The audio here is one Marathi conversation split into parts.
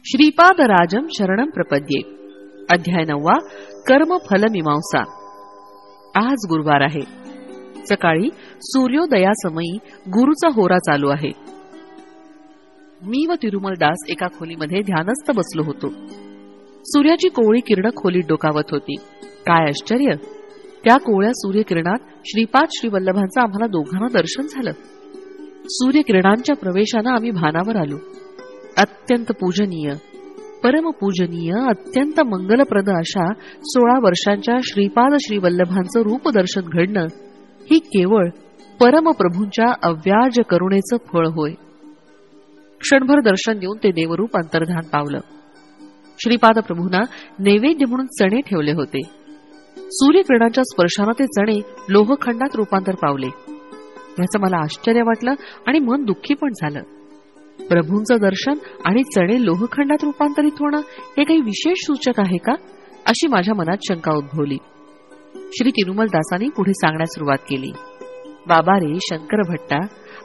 श्रीपादराजं शरणं प्रपद्ये. अध्याय 9. कर्मफलमीमांसा. आज गुरुवार आहे. सकाळी सूर्योदयासमयी गुरुचा होरा चालू आहे. मी व तिरुमल दास एका खोलीमध्ये ध्यानस्थ बसलो होतो. सूर्याची कोवळी किरण खोलीत डोकावत होती. काय आश्चर्य! त्या कोवळ्या सूर्यकिरणात श्रीपाद श्रीवल्लभांचं आम्हाला दोघांना दर्शन झालं. सूर्यकिरणांच्या प्रवेशानं आम्ही भानावर आलो. अत्यंत पूजनीय, परमपूजनीय, अत्यंत मंगलप्रद अशा 16 वर्षांच्या श्रीपाद श्रीवल्लभांचं रूपदर्शन घडणं ही केवळ परमप्रभूंच्या अव्याज करुणेचं फळ होय. क्षणभर दर्शन देऊन ते देवरूप अंतर्धान पावलं. श्रीपाद प्रभूंना नैवेद्य म्हणून चणे ठेवले होते. सूर्यकिरणांच्या स्पर्शानं ते चणे लोहखंडात रूपांतर पावले. याचं मला आश्चर्य वाटलं आणि मन दुःखी पण झालं. प्रभूंचं दर्शन आणि चणे लोहखंडात रूपांतरित होणं हे काही विशेष सूचक आहे का, अशी माझ्या मनात शंका उद्भवली. श्री तिरुमल दासांनी पुढे सांगण्यास सुरुवात केली. बाबा रे शंकर भट्टा,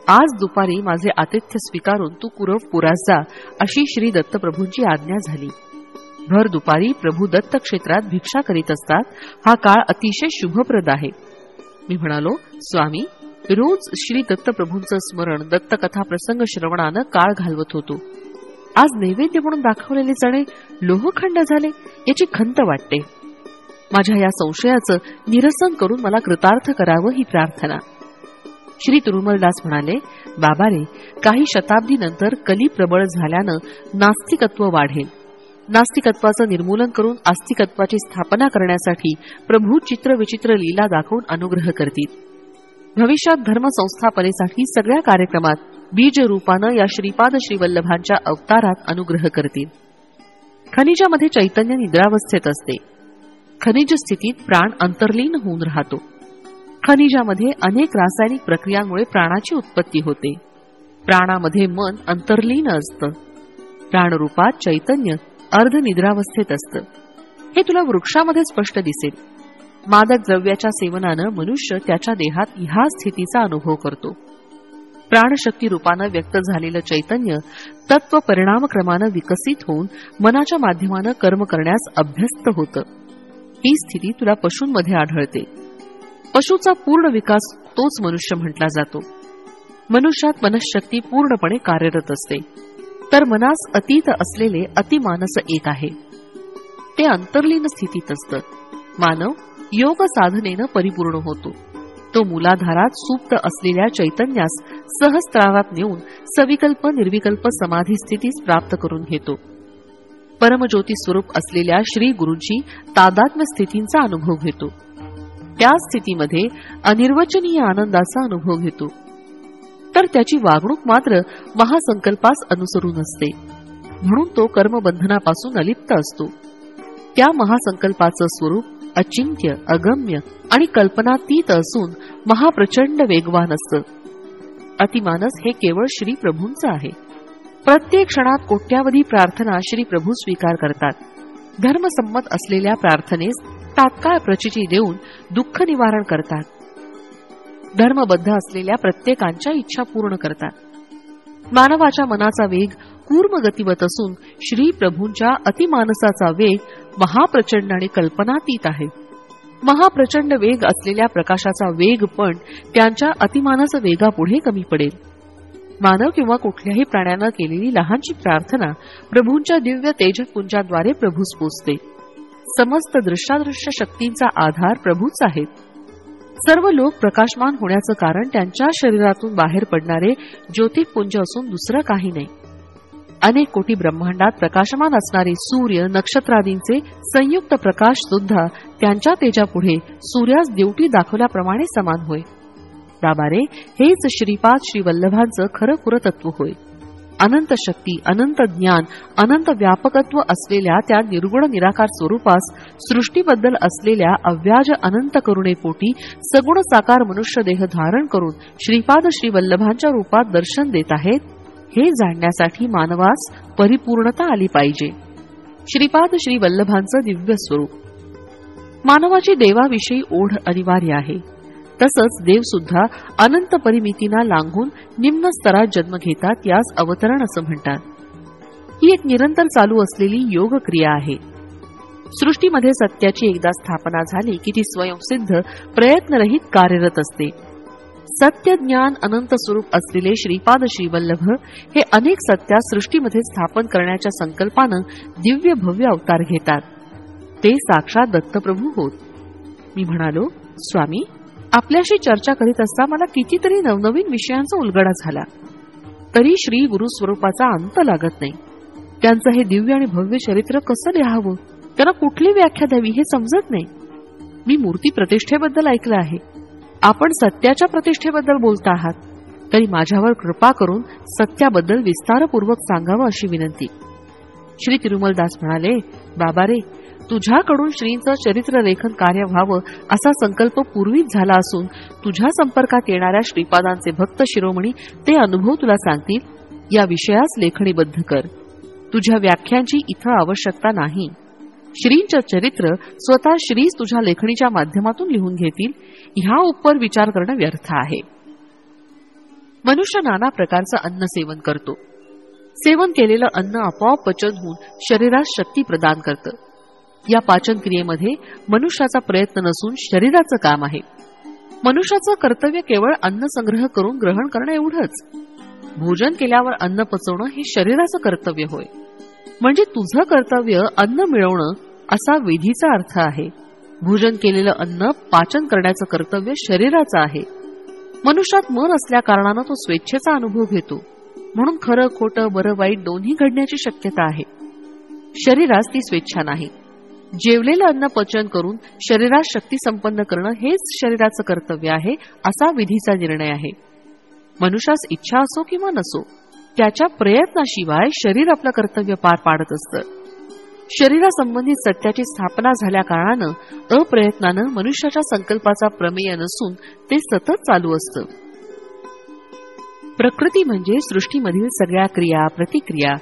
आज दुपारी माझे आतिथ्य स्वीकारून तू पुरास जा, अशी श्री दत्तप्रभूंची आज्ञा झाली. भर दुपारी प्रभू दत्त क्षेत्रात भिक्षा करीत असतात. हा काळ अतिशय शुभप्रद आहे. मी म्हणालो, स्वामी, रोज श्री दत्तप्रभूंचं स्मरण, दत्तकथा प्रसंग श्रवणानं काळ घालवत होतो. आज नैवेद्य म्हणून दाखवलेले चणे लोहखंड झाले, याची खंत वाटते. माझ्या या संशयाचं निरसन करून मला कृतार्थ करावं ही प्रार्थना. श्री तिरुमलदास म्हणाले, बाबा रे, काही शताब्दीनंतर कली प्रबळ झाल्यानं नास्तिकत्व वाढेल. नास्तिकत्वाचं निर्मूलन करून आस्तिकत्वाची स्थापना करण्यासाठी प्रभू चित्रविचित्र लीला दाखवून अनुग्रह करतील. भविष्यात धर्म संस्थापनेसाठी सगळ्या कार्यक्रमात बीज रूपानं या श्रीपाद श्रीवल्लभांच्या अवतारात अनुग्रह करतील. खनिजामध्ये चैतन्य निद्रावस्थेत असते. खनिज स्थितीत प्राण अंतर्लीन होऊन राहतो. खनिजामध्ये अनेक रासायनिक प्रक्रियांमुळे प्राणाची उत्पत्ती होते. प्राणामध्ये मन अंतर्लीन असतं. प्राणरूपात चैतन्य अर्धनिद्रावस्थेत असतं. हे तुला वृक्षामध्ये स्पष्ट दिसेल. मादक द्रव्याच्या सेवनानं मनुष्य त्याच्या देहात ह्या स्थितीचा अनुभव करतो. प्राणशक्ती रूपानं व्यक्त झालेलं चैतन्य तत्व परिणामक्रमानं विकसित होऊन मनाच्या माध्यमानं कर्म करण्यास अभ्यस्त होतं. ही स्थिती तुला पशूंमध्ये आढळते. पशूचा पूर्ण विकास तोच मनुष्य म्हटला जातो. मनुष्यात मनःशक्ती पूर्णपणे कार्यरत असते. तर मनास अतीत असलेले अतिमानस एक आहे. ते अंतर्लीन स्थितीत असतं. मानव योग साधनेनं परिपूर्ण होतो. तो मूलाधारात सुप्त असलेल्या चैतन्यास सहस्त्रारात नेऊन सविकल्प निर्विकल्प समाधी स्थितीस प्राप्त करून घेतो. परमज्योती स्वरूप असलेल्या श्री गुरूंची तादात्म्य स्थितींचा अनुभव घेतो. त्या स्थितीमध्ये अनिर्वचनीय आनंदाचा अनुभव घेतो. तर त्याची वागणूक मात्र महासंकल्पास अनुसरून असते. म्हणून तो कर्मबंधनापासून अलिप्त असतो. त्या महासंकल्पाचं स्वरूप अचिंत्य, अगम्य आणि कल्पनातीत असून महाप्रचंड वेगवान असतं. अतिमानस हे केवळ श्री प्रभूंचं आहे. प्रत्येक क्षणात कोट्यावधी प्रार्थना श्री प्रभू स्वीकार करतात. धर्मसंमत असलेल्या प्रार्थनेस तात्काळ प्रचिती देऊन दुःख निवारण करतात. धर्मबद्ध असलेल्या प्रत्येकांच्या इच्छा पूर्ण करतात. मानवाच्या मनाचा वेग कूर्म गतिवत असून श्री प्रभूंच्या अतिमानसाचा वेग महाप्रचंड आणि कल्पनातीत आहे. महाप्रचंड वेग असलेल्या प्रकाशाचा वेग पण त्यांच्या अतिमानस वेगापुढे कमी पडेल. मानव किंवा कुठल्याही प्राण्यानं केलेली लहानशी प्रार्थना प्रभूंच्या दिव्य तेजपुंजाद्वारे प्रभूस पोचते. समस्त दृश्यादृश्य शक्तींचा आधार प्रभूच आहेत. सर्व लोक प्रकाशमान होण्याचं कारण त्यांच्या शरीरातून बाहेर पडणारे ज्योतिपुंज असून दुसरं काही नाही. अनेक कोटी ब्रह्मांडात प्रकाशमान असणारे सूर्य, नक्षत्रादींचे संयुक्त प्रकाश सुद्धा त्यांच्या तेजापुढे सूर्यास देवटी दाखवल्याप्रमाणे समान होय. बाबा रे, हेच श्रीपाद श्रीवल्लभांचं खरं पुरतत्व होय. अनंत शक्ती, अनंत ज्ञान, अनंत व्यापकत्व असलेल्या त्या निर्गुण निराकार स्वरूपास सृष्टीबद्दल असलेल्या अव्याज अनंत करुणेपोटी सगुण साकार मनुष्य देह धारण करून श्रीपाद श्रीवल्लभांच्या रूपात दर्शन देत आहेत. हे जाणण्यासाठी मानवास परिपूर्णता आली पाहिजे. श्रीपाद श्रीवल्लभांचं दिव्य स्वरूप. मानवाची देवाविषयी ओढ अनिवार्य आहे. तसंच देव सुद्धा अनंत परिमितींना लांघून निम्न स्तरात जन्म घेतात. यास अवतरण असं म्हणतात. ही एक निरंतर चालू असलेली योग क्रिया आहे. सृष्टीमध्ये सत्याची एकदा स्थापना झाली की ती स्वयंसिद्ध प्रयत्नरहित कार्यरत असते. सत्य ज्ञान अनंत स्वरूप असलेले श्रीपाद श्रीवल्लभ हे अनेक सत्या सृष्टीमध्ये स्थापन करण्याच्या संकल्पानं दिव्य भव्य अवतार घेतात. ते साक्षात दत्तप्रभू होत. मी म्हणालो, स्वामी, आपल्याशी चर्चा करीत असता मला कितीतरी नवनवीन विषयांचा उलगडा झाला, तरी श्री गुरु स्वरूपाचा अंत लागत नाही. त्यांचं हे दिव्य आणि भव्य चरित्र कसं लिहावं, त्यांना कुठली व्याख्या द्यावी हे समजत नाही. मी मूर्ती प्रतिष्ठेबद्दल ऐकलं आहे, आपण सत्याच्या प्रतिष्ठेबद्दल बोलता आहात, तरी माझ्यावर कृपा करून सत्याबद्दल विस्तारपूर्वक सांगावं अशी विनंती. श्री तिरुमलदास म्हणाले, बाबा रे, तुझ्याकडून श्रींचं चरित्रलेखन कार्य व्हावं असा संकल्प पूर्वीच झाला असून तुझ्या संपर्कात येणाऱ्या श्रीपादांचे भक्त शिरोमणी ते अनुभव तुला सांगतील. या विषयास लेखणीबद्ध कर. तुझ्या व्याख्यांची इथं आवश्यकता नाही. श्रींचं चरित्र स्वतः श्रीच तुझ्या लेखणीच्या माध्यमातून लिहून घेतील. ह्या उपर विचार करणं व्यर्थ आहे. मनुष्य नाना प्रकारचं अन्न सेवन करतो. सेवन केलेलं अन्न आपोआप पचन होऊन शरीरास शक्ती प्रदान करतं. या पाचन क्रियेमध्ये मनुष्याचा प्रयत्न नसून शरीराचं काम आहे. मनुष्याचं कर्तव्य केवळ अन्न संग्रह करून ग्रहण करणं एवढंच. भोजन केल्यावर अन्न पचवणं हे शरीराचं कर्तव्य होय. म्हणजे तुझं कर्तव्य अन्न मिळवणं असा विधीचा अर्थ आहे. भोजन केलेलं अन्न पाचन करण्याचं कर्तव्य शरीराचं आहे. मनुष्यात मन असल्या कारणानं तो स्वेच्छेचा अनुभव घेतो, म्हणून खरं खोटं बरं वाईट दोन्ही घडण्याची शक्यता आहे. शरीरास ती स्वेच्छा नाही. जेवलेलं अन्न पचन करून शरीरास शक्ती संपन्न करणं हेच शरीराचं कर्तव्य आहे असा विधीचा निर्णय आहे. मनुष्यास इच्छा असो किंवा नसो, त्याच्या प्रयत्नाशिवाय शरीर आपलं कर्तव्य पार पाडत असतं. शरीरासंबंधित सत्याची स्थापना झाल्या कारणानं अप्रयत्नानं मनुष्याच्या संकल्पाचा प्रमेय नसून ते सतत चालू असतं. प्रकृती म्हणजे सृष्टीमधील सगळ्या क्रिया प्रतिक्रिया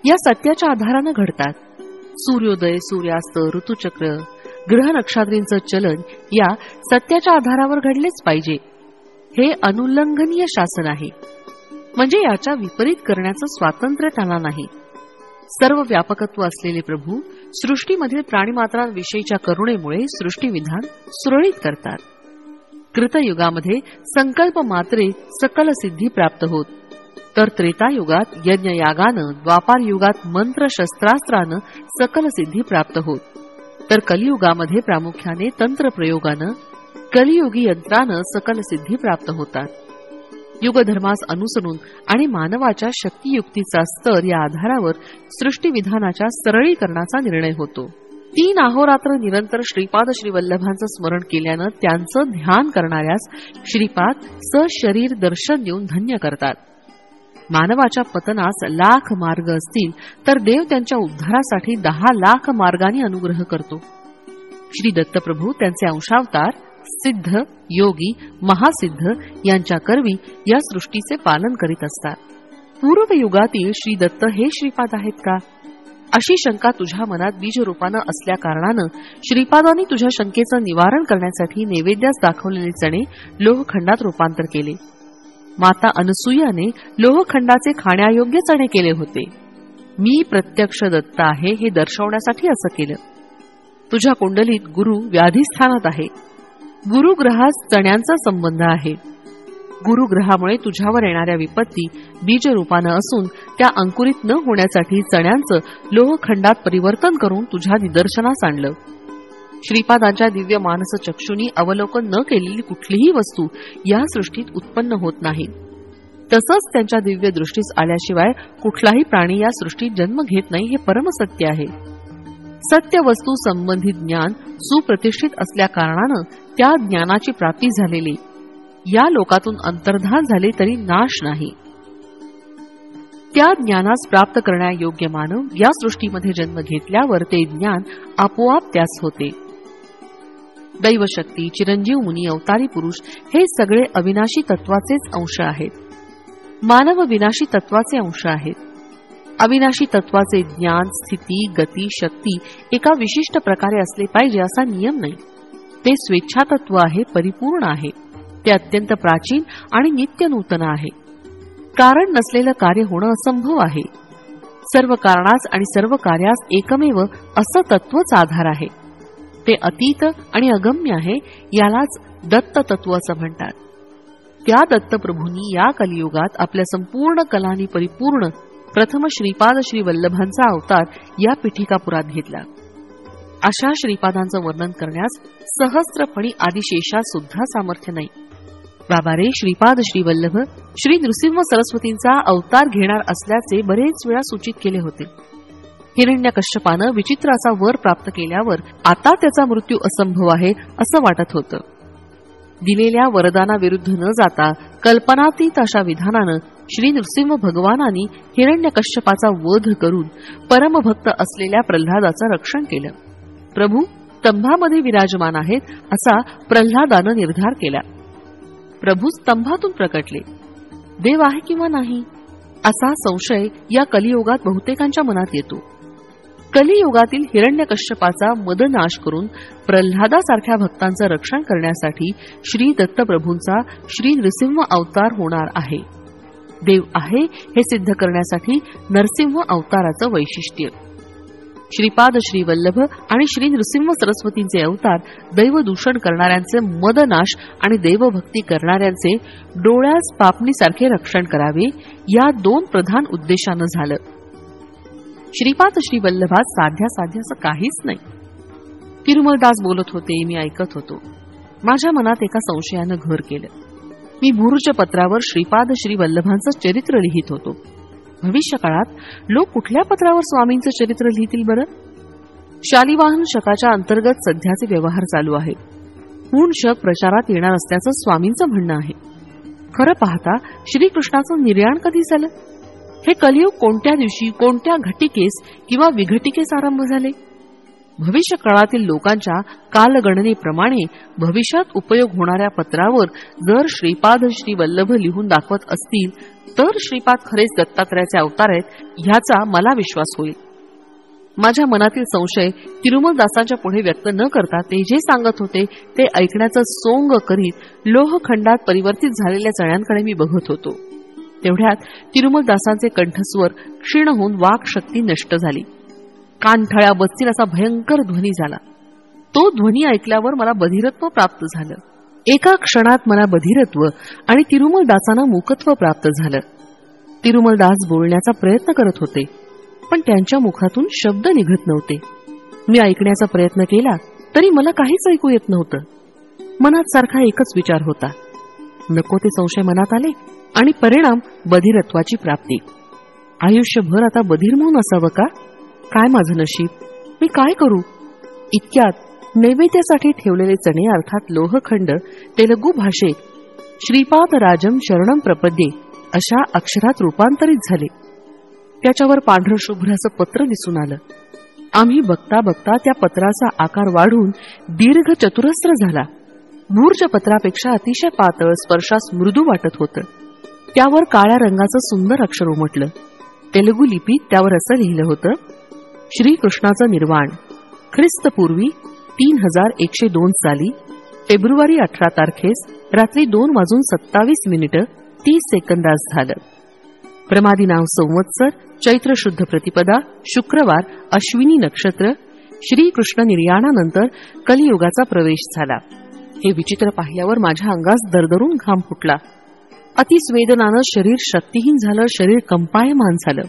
या सत्याच्या आधारानं घडतात. सूर्योदय सूर्यास्त ऋतुचक्र ग्रह नक्षत्रींचं चलन या सत्याच्या आधारावर घडलेच पाहिजे. हे अनुल्लंघनीय शासन आहे. म्हणजे याच्या विपरीत करण्याचं स्वातंत्र्य त्यांना नाही. सर्व व्यापकत्व असलेले प्रभू सृष्टीमधील प्राणीमात्रांविषयीच्या करुणेमुळे सृष्टीविधान सुरळीत करतात. कृतयुगामध्ये संकल्प मात्रे सकल सिद्धी प्राप्त होत, तर त्रेतायुगात यज्ञयागानं, द्वापार युगात मंत्र शस्त्रास्त्रानं सकल सिद्धी प्राप्त होत, तर कलियुगामध्ये प्रामुख्याने तंत्र प्रयोगानं कलियुगी यंत्रानं सकल सिद्धी प्राप्त होतात. युगधर्मास अनुसरून आणि मानवाच्या शक्तियुक्तीचा स्तर या आधारावर सृष्टीविधानाच्या सरळीकरणाचा निर्णय होतो. 3 अहोरात्र निरंतर श्रीपाद श्रीवल्लभांचं स्मरण केल्यानं त्यांचं ध्यान करणाऱ्यास श्रीपाद सशरीर दर्शन देऊन धन्य करतात. मानवाच्या पतनास लाख मार्ग असतील तर देव त्यांच्या उद्धारासाठी 10 लाख मार्गांनी अनुग्रह करतो. श्री दत्तप्रभू त्यांचे अंशावतार सिद्ध योगी महासिद्ध यांच्या करवी या सृष्टीचे पालन करीत असतात. पूर्व युगातील श्री दत्त हे श्रीपाद आहेत का अशी शंका तुझ्या मनात बीजरूपानं असल्या कारणानं श्रीपादांनी तुझ्या शंकेचं निवारण करण्यासाठी नैवेद्यास दाखवलेले चणे लोहखंडात रूपांतर केले. माता अनसूयाने लोहखंडाचे खाण्यायोग्य चणे केले होते. मी प्रत्यक्ष दत्त आहे हे दर्शवण्यासाठी असं केलं. तुझ्या कुंडलीत गुरु व्याधिस्थानात आहे. गुरुग्रहास चण्यांचा संबंध आहे. गुरुग्रहामुळे तुझ्यावर येणाऱ्या विपत्ती बीजरूपानं असून त्या अंकुरित न होण्यासाठी चण्यांचं लोहखंडात परिवर्तन करून तुझ्या निदर्शनास आणलं. श्रीपादांच्या दिव्य मानस चक्षुनी अवलोकन न केलेली कुठलीही वस्तू या सृष्टीत उत्पन्न होत नाही. तसंच त्यांच्या दिव्य दृष्टीस आल्याशिवाय कुठलाही प्राणी या सृष्टीत जन्म घेत नाही हे परमसत्य आहे. सत्य वस्तू संबंधित ज्ञान सुप्रतिष्ठित असल्या कारणानं त्या ज्ञानाची प्राप्ती झालेली या लोकातून अंतर्धान झाले तरी नाश नाही. त्या ज्ञानास प्राप्त करण्यायोग्य मानव या सृष्टीमध्ये जन्म घेतल्यावर ते ज्ञान आपोआप त्यास होते. दैवशक्ती चिरंजीव मुनी अवतारी पुरुष हे सगळे अविनाशी तत्वाचेच अंश आहेत. मानव विनाशी तत्वाचे अंश आहेत. अविनाशी तत्वाचे ज्ञान स्थिती गती शक्ती एका विशिष्ट प्रकारे असले पाहिजे असा नियम नाही. ते स्वेच्छा तत्व आहे, परिपूर्ण आहे. ते अत्यंत प्राचीन आणि नित्य नूतन आहे. कारण नसलेलं कार्य होणं असंभव आहे. सर्व कारणास आणि सर्व कार्यास एकमेव असं तत्वच आधार आहे. ते अतीत आणि अगम्य आहे. यालाच दत्त तत्व असं म्हणतात. त्या दत्तप्रभूंनी या कलियुगात आपल्या संपूर्ण कलांनी परिपूर्ण प्रथम श्रीपाद श्री वल्लभांचा अवतार या पिठिकापुरात घेतला. अशा श्रीपादांचं वर्णन करण्यास सहस्त्रफणी आदिशेषात सुद्धा सामर्थ्य नाही. बाबा रे, श्रीपाद श्री वल्लभ श्री नृसिंह सरस्वतींचा अवतार घेणार असल्याचे बरेच वेळा सूचित केले होते. हिरण्यकश्यपानं विचित्र असा वर प्राप्त केल्यावर आता त्याचा मृत्यू असंभव आहे असं वाटत होतं. दिलेल्या वरदानाविरुद्ध न जाता कल्पनातीत अशा विधानानं श्री नृसिंह भगवानांनी हिरण्यकश्यपाचा वध करून परमभक्त असलेल्या प्रल्हादाचं रक्षण केलं. प्रभू स्तंभामध्ये विराजमान आहेत असा प्रल्हादानं निर्धार केला. प्रभू स्तंभातून प्रकटले. देव आहे किंवा नाही असा संशय या कलियुगात बहुतेकांच्या मनात येतो. कलियुगातील हिरण्यकश्यपाचा मदनाश करून प्रल्हादासारख्या भक्तांचं रक्षण करण्यासाठी श्री दत्तप्रभूंचा श्री नृसिंह अवतार होणार आहे. देव आहे हे सिद्ध करण्यासाठी नरसिंह अवताराचं वैशिष्ट्य. श्रीपाद श्री वल्लभ आणि श्री नृसिंह सरस्वतींचे अवतार दैवदूषण करणाऱ्यांचे मदनाश आणि देवभक्ती करणाऱ्यांचे डोळ्यास पापणीसारखे रक्षण करावे या दोन प्रधान उद्देशानं झालं. श्रीपाद श्री वल्लभात साध्या असं काहीच नाही. तिरुमलदास बोलत होते, मी ऐकत होतो. माझ्या मनात एका संशयानं घर केलं. मी बुर्ज पत्रावर श्रीपाद श्री वल्लभांचं चरित्र लिहित होतो. भविष्य काळात लोक कुठल्या पत्रावर स्वामींचं चरित्र लिहितील बरं? शालिवाहन शकाच्या अंतर्गत सध्याचे व्यवहार चालू आहेत. पूर्ण शक प्रचारात येणार असल्याचं स्वामींचं म्हणणं आहे. खरं पाहता श्रीकृष्णाचं निर्याण कधी झालं? हे कलियुग कोणत्या दिवशी, कोणत्या घटिकेस किंवा विघटिकेस आरंभ झाले? भविष्य काळातील लोकांच्या कालगणनेप्रमाणे भविष्यात उपयोग होणाऱ्या पत्रावर जर श्रीपाद श्री वल्लभ लिहून दाखवत असतील तर श्रीपाद खरेच दत्तात्रयाचे अवतार आहेत ह्याचा मला विश्वास होईल. माझ्या मनातील संशय तिरुमलदासांच्या पुढे व्यक्त न करता ते जे सांगत होते ते ऐकण्याचं सोंग करीत लोहखंडात परिवर्तित झालेल्या चण्यांकडे मी बघत होतो. तेवढ्यात तिरुमलदासांचे कंठस्वर क्षीण होऊन वाक्शक्ती नष्ट झाली. कानठळ्या बसतील असा भयंकर ध्वनी झाला. तो ध्वनी ऐकल्यावर मला बधिरत्व प्राप्त झालं. एका क्षणात मला बधिरत्व आणि तिरुमलदासांना मूकत्व प्राप्त झालं. तिरुमलदास बोलण्याचा प्रयत्न करत होते पण त्यांच्या मुखातून शब्द निघत नव्हते. मी ऐकण्याचा प्रयत्न केला तरी मला काहीच ऐकू येत नव्हतं. मनात सारखा एकच विचार होता. नको ते संशय मनात आले आणि परिणाम बधिरत्वाची प्राप्ती. आयुष्यभर आता बधिर म्हणून असावं का? काय माझं नशीब? मी काय करू? इतक्यात नैवेद्यासाठी ठेवलेले चणे अर्थात लोहखंड तेलुगू भाषेत श्रीपाद राजम शरणम प्रपद्ये अशा अक्षरात रूपांतरित झाले. त्याच्यावर पांढरं शुभ्र असं पत्र दिसून आलं. आम्ही बघता बघता त्या पत्राचा आकार वाढून दीर्घ चतुरस्र झाला. मूर्ज पत्रापेक्षा अतिशय पातळ, स्पर्शास मृदू वाटत होतं. त्यावर काळ्या रंगाचं सुंदर अक्षर उमटलं. तेलुगू लिपीत त्यावर असं लिहिलं होतं, श्रीकृष्णाचं निर्वाण ख्रिस्तपूर्वी 3102 साली फेब्रुवारी 18 तारखेस रात्री 2:27 झालं. प्रमादी नाव संवत्सर, चैत्र शुद्ध प्रतिपदा, शुक्रवार, अश्विनी नक्षत्र. श्रीकृष्ण निर्याणानंतर कलियुगाचा प्रवेश झाला. हे विचित्र पाहिल्यावर माझ्या अंगास दरदरून घाम फुटला. अतिस्वेदनानं शरीर शक्तिहीन झालं, शरीर कंपायमान झालं.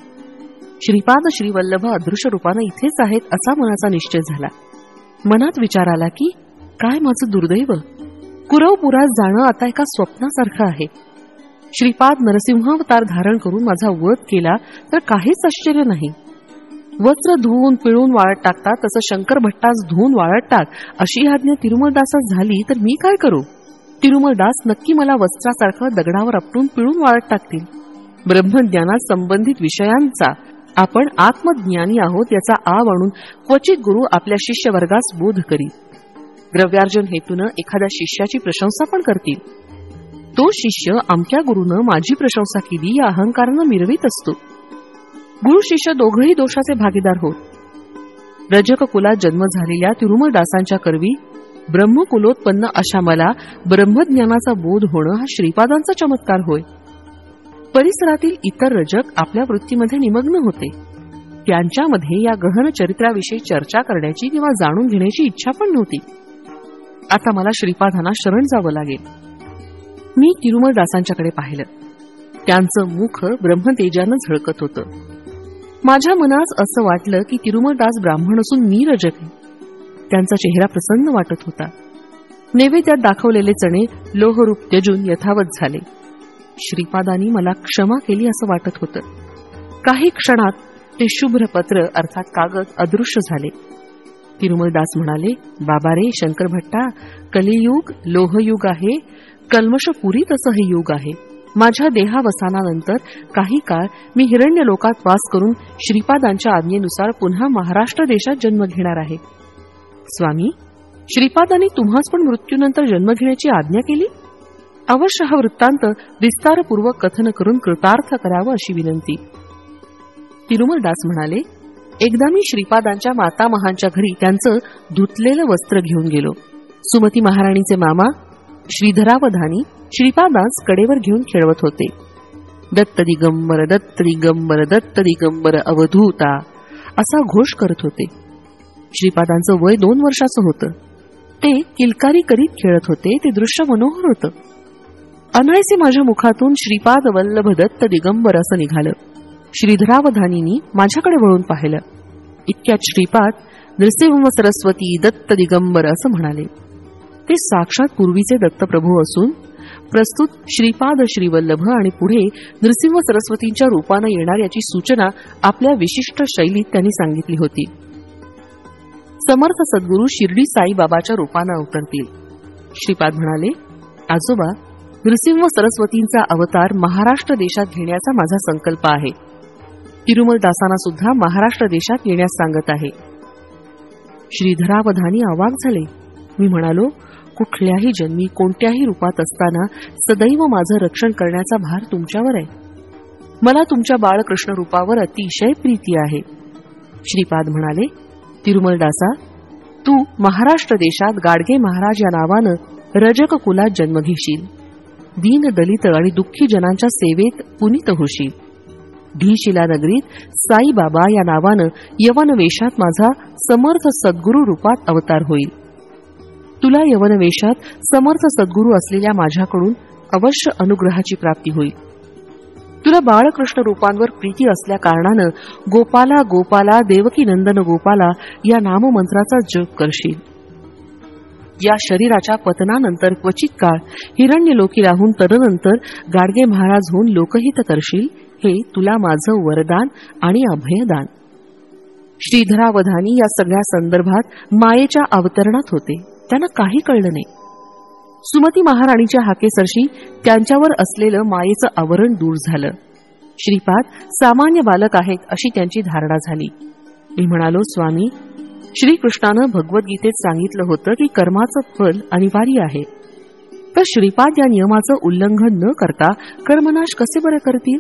श्रीपाद श्री वल्लभ अदृश्य रूपानं इथेच आहेत असा मनाचा निश्चय झाला. मनात विचार आला की काय माझं दुर्दैव, कुरवपुरात जाणं आता एका स्वप्नासारखं आहे. श्रीपाद नरसिंहावतार धारण करून माझा वध केला तर काहीच आश्चर्य नाही. वस्त्र धुवून पिळून वाळत टाकतात तसं शंकर भट्टास धुवून वाळत टाक अशी आज्ञा तिरुमलदासास झाली तर मी काय करू? तिरुमलदास नक्की मला वस्त्रासारखं दगडावर आपटून पिळून वाळत टाकतील. ब्रह्मज्ञानात संबंधित विषयांचा आपण आत्मज्ञानी आहोत याचा आव आणून क्वचित गुरु आपल्या शिष्यवर्गास बोध करीत. द्रव्यार्जन हेतूनं एखाद्या शिष्याची प्रशंसा पण करतील. तो शिष्य अमक्या गुरुनं माझी प्रशंसा केली या अहंकारानं मिरवीत असतो. गुरु शिष्य दोघंही दोषाचे भागीदार होत. रजक कुलात जन्म झालेल्या तिरुमलदासांच्या करवी ब्रह्मकुलोत्पन्न अशा मला ब्रह्मज्ञानाचा बोध होणं हा श्रीपादांचा चमत्कार होय. परिसरातील इतर रजक आपल्या वृत्तीमध्ये निमग्न होते. त्यांच्यामध्ये या गहन चरित्राविषयी चर्चा करण्याची किंवा जाणून घेण्याची इच्छा पण नव्हती. आता मला श्रीपादांना शरण जावं लागेल. मी तिरुमलदासांच्याकडे पाहिलं. त्यांचं मुख ब्रह्मतेजानं झळकत होतं. माझ्या मनास असं वाटलं की तिरुमलदास ब्राह्मण असून मी रजक आहे. त्यांचा चेहरा प्रसन्न वाटत होता. नैवेद्यात दाखवलेले चणे लोहरूप त्यजून यथावत झाले. श्रीपादांनी मला क्षमा केली असं वाटत होतं. काही क्षणात ते शुभ्र पत्र अर्थात कागद अदृश्य झाले. तिरुमलदास म्हणाले, बाबा रे शंकर भट्टा, कलियुग लोहयुग आहे. कल्मषपुरीत असं हे युग आहे. माझ्या देहावसानानंतर काही काळ मी हिरण्य लोकात वास करून श्रीपादांच्या आज्ञेनुसार पुन्हा महाराष्ट्र देशात जन्म घेणार आहे. स्वामी, श्रीपादांनी तुम्हास पण मृत्यूनंतर जन्म घेण्याची आज्ञा केली. अवश्य हा वृत्तांत विस्तारपूर्वक कथन करून कृतार्थ करावं अशी विनंती. तिरुमलदास म्हणाले, एकदा मी श्रीपादांच्या मातामहांच्या घरी त्यांचं धुतलेलं वस्त्र घेऊन गेलो. सुमती महाराणीचे मामा श्रीधरावधानी श्रीपादांस कडेवर घेऊन खेळवत होते. दत्त दिगंबर दत्त दिगंबर दत्त दिगंबर अवधूता असा घोष करत होते. श्रीपादांचं वय 2 वर्षाचं होतं. ते किलकारी करीत खेळत होते. ते दृश्य मनोहर होतं. अनायसे माझ्या मुखातून श्रीपाद वल्लभ दत्त दिगंबर असं निघालं. श्रीधरावधानींनी माझ्याकडे वळून पाहिलं. इतक्यात श्रीपाद नृसिंह सरस्वती दत्त दिगंबर असं म्हणाले. ते साक्षात पूर्वीचे दत्तप्रभू असून प्रस्तुत श्रीपाद श्रीवल्लभ आणि पुढे नृसिंह सरस्वतींच्या रूपानं येणार याची सूचना आपल्या विशिष्ट शैलीत त्यांनी सांगितली होती. समर्थ सद्गुरू शिर्डी साईबाबाच्या रूपानं अवतरतील. श्रीपाद म्हणाले, आजोबा, नृसिंह सरस्वतींचा अवतार महाराष्ट्र देशात घेण्याचा माझा संकल्प आहे. तिरुमलदासांना सुद्धा महाराष्ट्र देशात येण्यास सांगत आहे. श्रीधरावधानी अवाक झाले. मी म्हणालो, कुठल्याही जन्मी कोणत्याही रूपात असताना सदैव माझं रक्षण करण्याचा भार तुमच्यावर आहे. मला तुमच्या बाळकृष्ण रूपावर अतिशय प्रीती आहे. श्रीपाद म्हणाले, तिरुमलदासा, तू महाराष्ट्र देशात गाडगे महाराज या नावानं रजक कुलात जन्म घेशील. दीन दलित आणि दुःखी जनांच्या सेवेत पुनीत होशील. ढीशिला नगरीत साईबाबा या नावानं यवन वेशात माझा समर्थ सद्गुरू रूपात अवतार होईल. तुला यवन वेशात समर्थ सद्गुरू असलेल्या माझ्याकडून अवश्य अनुग्रहाची प्राप्ती होईल. तुला बाळकृष्ण रूपांवर प्रीती असल्या कारणानं गोपाला गोपाला देवकी नंदन गोपाला या नाममंत्राचा जप करशील. या शरीराच्या पतनानंतर क्वचित काळ हिरण्यलोकी राहून तदनंतर गाडगे महाराज होऊन लोकहित करशील. हे तुला माझं वरदान आणि अभयदान. श्रीधरावधानी या सगळ्या संदर्भात मायेच्या अवतरणात होते. त्यांना काही कळलं नाही. सुमती महाराणीच्या हाकेसरशी त्यांच्यावर असलेलं मायेचं आवरण दूर झालं. श्रीपाद सामान्य बालक आहेत अशी त्यांची धारणा झाली. मी म्हणालो, स्वामी, श्रीकृष्णानं भगवद्गीतेत सांगितलं होतं की कर्माचं फल अनिवार्य आहे. तर श्रीपाद या नियमाचं उल्लंघन न करता कर्मनाश कसे बरं करतील?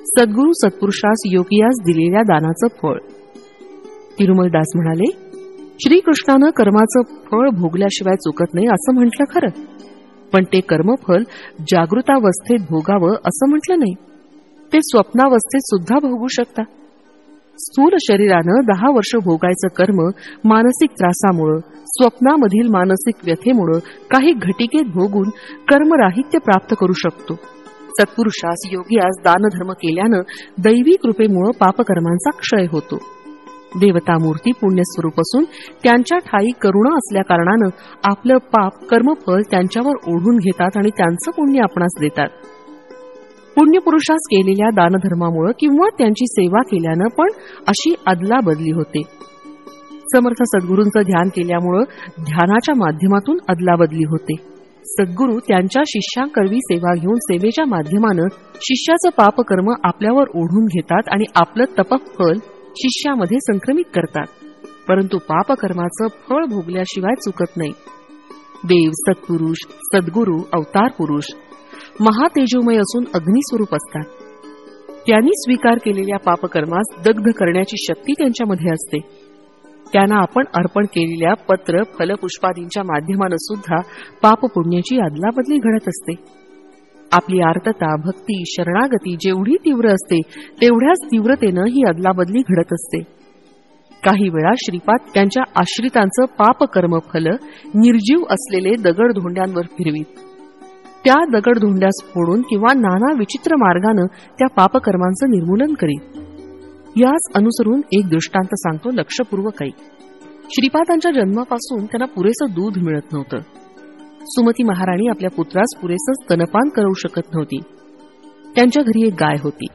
सद्गुरू सत्पुरुषास योगियास दिलेल्या दानाचं फळ. तिरुमलदास म्हणाले, श्रीकृष्णानं कर्माचं फळ भोगल्याशिवाय चुकत नाही असं म्हटलं खरं, पण ते कर्मफल जागृतावस्थेत भोगावं असं म्हटलं नाही. ते स्वप्नावस्थेत सुद्धा भोगू शकता. स्थूल शरीरानं 10 वर्ष भोगायचं कर्म मानसिक त्रासामुळं, स्वप्नामधील मानसिक व्यथेमुळं काही घटिकेत भोगून कर्मराहित्य प्राप्त करू शकतो. सत्पुरुषास योगियास दानधर्म केल्यानं दैवी कृपेमुळं पापकर्मांचा क्षय होतो. देवतामूर्ती पुण्यस्वरूप असून त्यांच्या ठाई करुणा असल्या कारणानं आपलं पाप कर्मफल त्यांच्यावर ओढून घेतात आणि त्यांचं पुण्य आपणास देतात. पुण्यपुरुषास केलेल्या दानधर्मामुळे किंवा त्यांची सेवा केल्यानं पण अशी अदलाबदली होते. समर्थ सद्गुरूंचं ध्यान केल्यामुळं ध्यानाच्या माध्यमातून अदलाबदली होते. सद्गुरू त्यांच्या शिष्यांकरवी सेवा घेऊन सेवेच्या माध्यमानं शिष्याचं पापकर्म आपल्यावर ओढून घेतात आणि आपलं तपफल शिष्यामध्ये संक्रमित करतात. परंतु पापकर्माचं फळ भोगल्याशिवाय चुकत नाही. देव, सत्पुरुष, सद्गुरू, अवतार पुरुष महातेजोमय असून अग्निस्वरूप असतात. त्यांनी स्वीकार केलेल्या पापकर्मास दग्ध करण्याची शक्ती त्यांच्यामध्ये असते. त्यांना आपण अर्पण केलेल्या पत्र, फलपुष्पादींच्या माध्यमानं सुद्धा पापपुण्याची अदलाबदली घडत असते. आपली आर्तता, भक्ती, शरणागती जेवढी तीव्र असते तेवढ्याच तीव्रतेनं ही अदलाबदली घडत असते. काही वेळा श्रीपाद त्यांच्या आश्रितांचं पापकर्म फल निर्जीव असलेले दगडधोंड्यांवर फिरवीत. त्या दगडधोंड्यास फोडून किंवा नाना विचित्र मार्गानं त्या पापकर्मांचं निर्मूलन करीत. याच अनुसरून एक दृष्टांत सांगतो लक्षपूर्वक ऐक. श्रीपादांच्या जन्मापासून त्यांना पुरेसं दूध मिळत नव्हतं. सुमती महाराणी आपल्या पुत्रास पुरेसं स्तनपान करू शकत नव्हती. त्यांच्या घरी एक गाय होती.